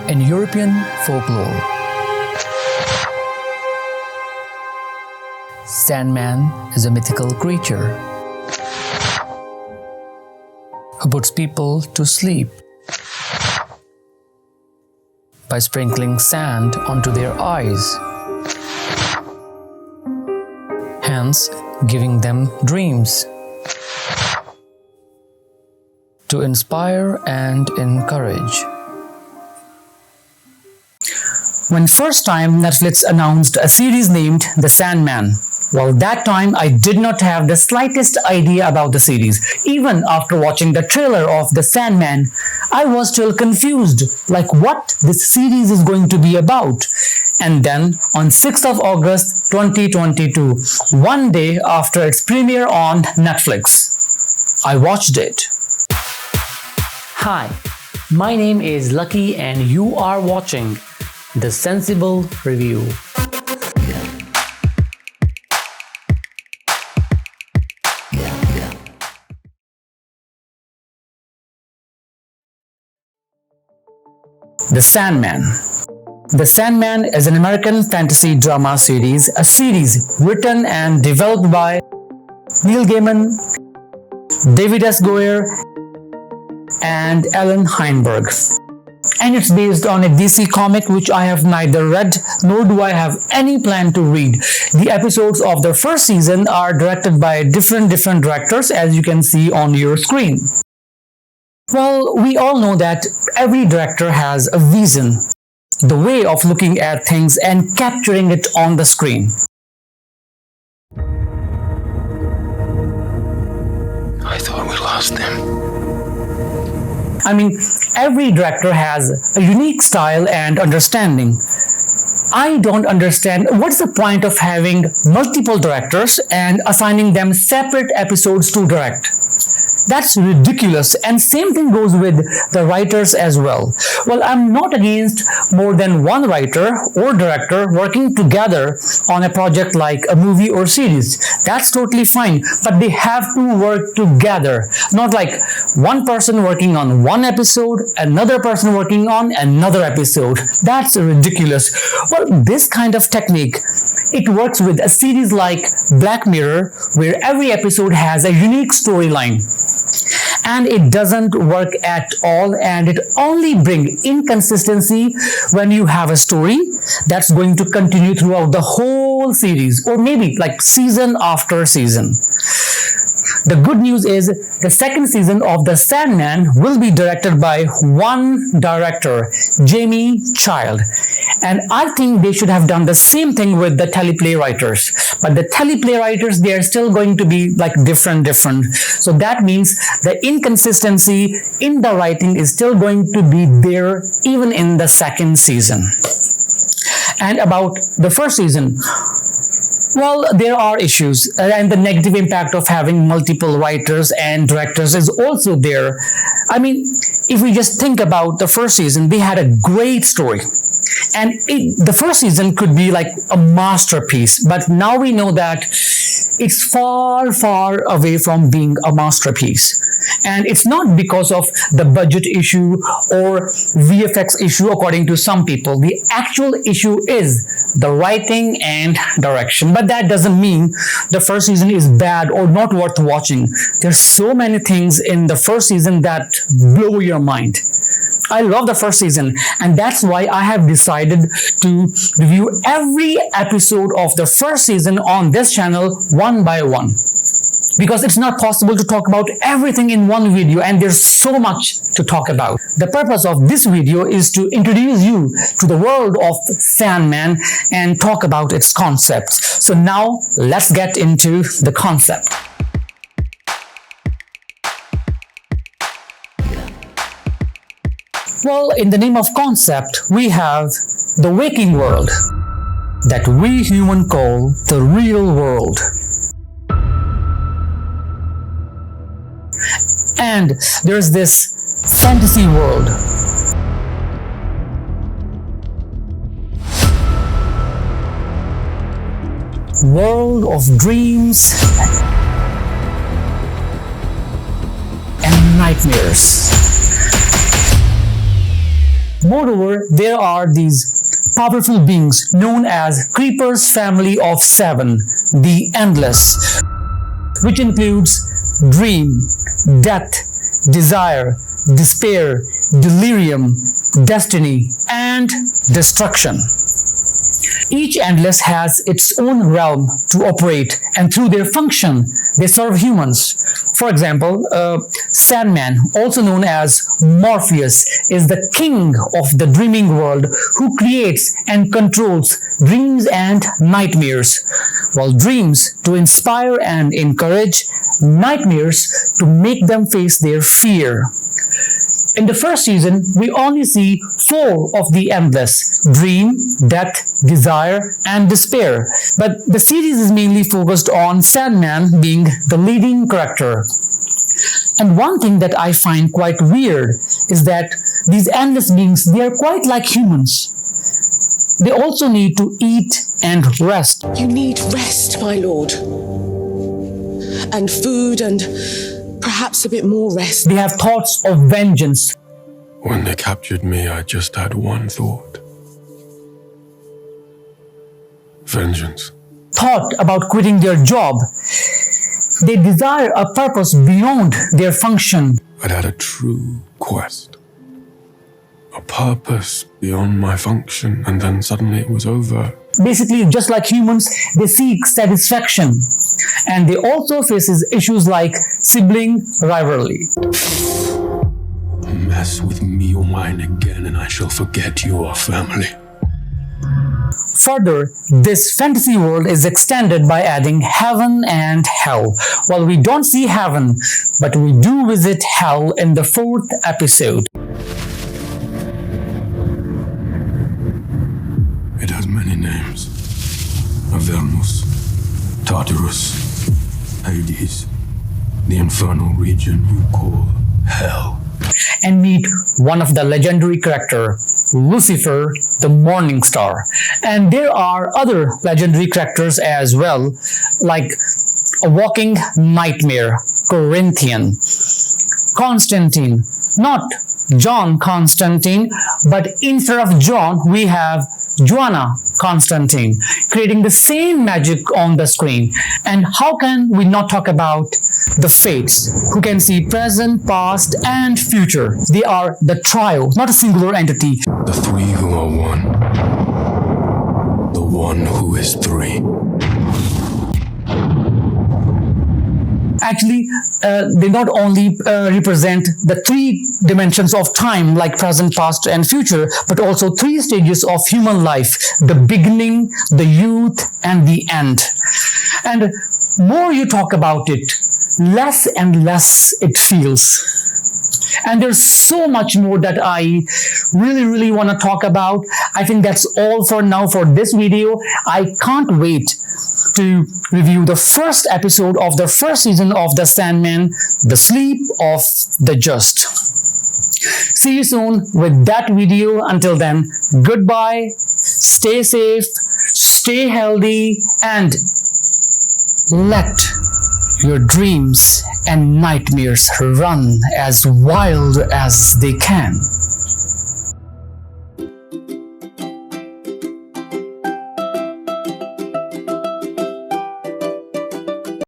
In European folklore, Sandman is a mythical creature who puts people to sleep by sprinkling sand onto their eyes, hence giving them dreams to inspire and encourage. When first time Netflix announced a series named The Sandman, well, that time I did not have the slightest idea about the series. Even after watching the trailer of The Sandman, I was still confused, like what this series is going to be about. And then on 6th of August 2022, one day after its premiere on Netflix, I watched it. Hi, my name is Lucky and you are watching The Sensible Review. The Sandman. The Sandman is an American fantasy drama series, a series written and developed by Neil Gaiman, David S. Goyer, and Alan Heinberg. And it's based on a DC comic which I have neither read nor do I have any plan to read. The episodes of the first season are directed by different directors, as you can see on your screen. Well, we all know that every director has a vision, the way of looking at things and capturing it on the screen. I thought we lost him. I mean, every director has a unique style and understanding. I don't understand what's the point of having multiple directors and assigning them separate episodes to direct. That's ridiculous, and same thing goes with the writers as well. Well, I'm not against more than one writer or director working together on a project like a movie or series. That's totally fine, but they have to work together, not like one person working on one episode, another person working on another episode. That's ridiculous. Well, this kind of technique, it works with a series like Black Mirror, where every episode has a unique storyline. And it doesn't work at all, and it only brings inconsistency when you have a story that's going to continue throughout the whole series, or maybe like season after season. The good news is the second season of The Sandman will be directed by one director, Jamie Child. And I think they should have done the same thing with the teleplay writers. But the teleplay writers, they are still going to be like different. So that means the inconsistency in the writing is still going to be there even in the second season. And about the first season, well, there are issues, and the negative impact of having multiple writers and directors is also there. I mean, if we just think about the first season, they had a great story. And the first season could be like a masterpiece, but now we know that it's far away from being a masterpiece. And it's not because of the budget issue or VFX issue according to some people. The actual issue is the writing and direction. But that doesn't mean the first season is bad or not worth watching. There's so many things in the first season that blow your mind. I love the first season, and that's why I have decided to review every episode of the first season on this channel one by one. Because it's not possible to talk about everything in one video, and there's so much to talk about. The purpose of this video is to introduce you to the world of Sandman and talk about its concepts. So now let's get into the concept. Well, in the name of concept, we have the waking world that we human call the real world. And there's this fantasy world. World of dreams and nightmares. Moreover, there are these powerful beings known as Creeper's family of seven, the endless, which includes dream, death, desire, despair, delirium, destiny, and destruction. Each endless has its own realm to operate, and through their function, they serve humans. For example, Sandman, also known as Morpheus, is the king of the dreaming world who creates and controls dreams and nightmares, while dreams to inspire and encourage, nightmares to make them face their fear. In the first season, we only see four of the endless: dream, death, desire, and despair. But the series is mainly focused on Sandman being the leading character. And one thing that I find quite weird is that these endless beings, they are quite like humans. They also need to eat and rest. You need rest, my lord. And food and perhaps a bit more rest. They have thoughts of vengeance. When they captured me, I just had one thought. Vengeance. Thought about quitting their job. They desire a purpose beyond their function. I'd had a true quest. A purpose beyond my function, and then suddenly it was over. Basically, just like humans, they seek satisfaction. And they also faces issues like sibling rivalry. Mess with me or mine again, and I shall forget your family. Further, this fantasy world is extended by adding heaven and hell. Well, we don't see heaven, but we do visit hell in the 4th episode. It has many names. Avernus, Tartarus, Hades, the infernal region you call hell. And meet one of the legendary character, Lucifer, the Morning Star. And there are other legendary characters as well, like a walking nightmare, Corinthian, Constantine, not John Constantine, but instead of John, we have Joanna Constantine, creating the same magic on the screen. And how can we not talk about the Fates, who can see present, past, and future? They are the trio, not a singular entity. The three who are one. The one who is three. Actually, they not only represent the 3 dimensions of time, like present, past, and future, but also 3 stages of human life: the beginning, the youth, and the end. And more you talk about it, less and less it feels. And there's so much more that I really want to talk about. I think that's all for now for this video. I can't wait to review the first episode of the first season of The Sandman, The Sleep of the Just. See you soon with that video. Until then, goodbye, stay safe, stay healthy, and let your dreams and nightmares run as wild as they can.